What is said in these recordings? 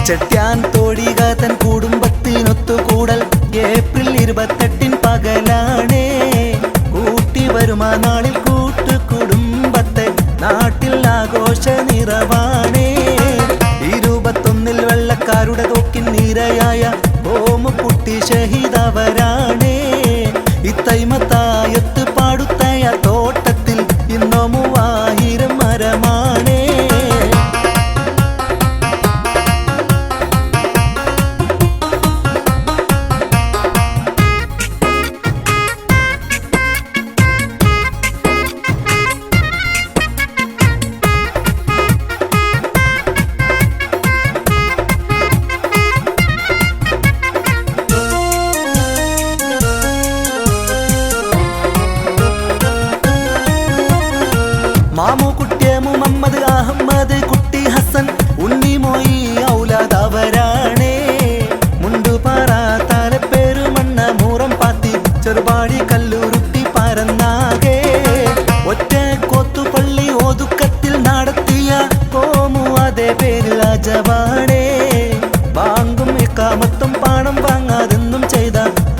ചെട്ട്യാൻ തോടികാതൻ കുടുംബത്തിനൊത്തുകൂടൽ April 28 പകലാണേ. കൂട്ടി വരുമാ നാളിൽ കൂട്ടുകുടുംബത്തെ നാട്ടിൽ ആഘോഷ നിറവാണേ. 21 വെള്ളക്കാരുടെ തോക്കിൻ നിരയായ ഓമുക്കുട്ടി ഷഹീദവരാണേ. ഇത്തൈമത്തായത്ത് പാടുത്തയ തോട്ടത്തിൽ ഇന്നോ 3000 മരമാണേ. മാമു കുട്ടിയ മുഹമ്മദ് അഹമ്മദ് കുട്ടി ഹസൻ ഉണ്ണിമോയി ഔലാദവരാണേ. മുണ്ടുപാറ തലപ്പേരുമണ്ണ മൂറം പാത്തി ചെറുപാടി കല്ലുരുട്ടി പരന്നാകെ. ഒറ്റ കോത്തുപള്ളി ഒതുക്കത്തിൽ നടത്തിയ കോമു അതേ പേരിൽ അജവാണേ. ബാങ്കും ഇഖാമത്തും പണം വാങ്ങാതെന്നും ചെയ്ത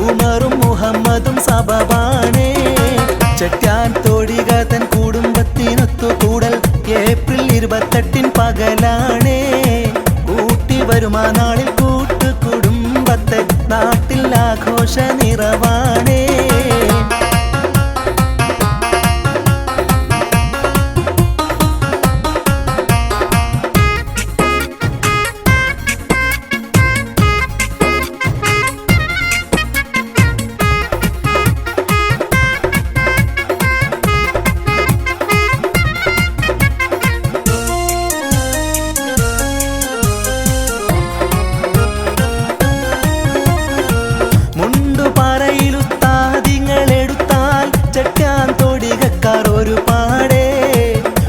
ഉമറും മുഹമ്മദും സബബാണേ. ചെട്ട്യാൻ തോടികാതൻ കുടുംബത്തിനൊത്തുകൂടൽ ഏപ്രിൽ 28 പകലാണേ. കൂട്ടി വരുമാ നാളിൽ കൂട്ടുകുടുംബത്തെ നാട്ടിൽ ആഘോഷ നിറവാണേ. മുണ്ടുപാറയിലുത്താദിങ്ങളെടുത്താൽ ചെട്ട്യാൻ തോടികക്കാർ ഒരുപാടേ.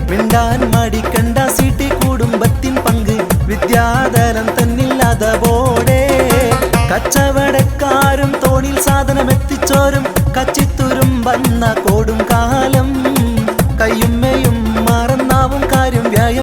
മിണ്ടാൻ മടിക്കണ്ട സിറ്റി കുടുംബത്തിൻ പങ്ക് വിദ്യാധനം തന്നില്ലാതവോടെ. കച്ചവടക്കാരും തോണിൽ സാധനം എത്തിച്ചോരും കച്ചി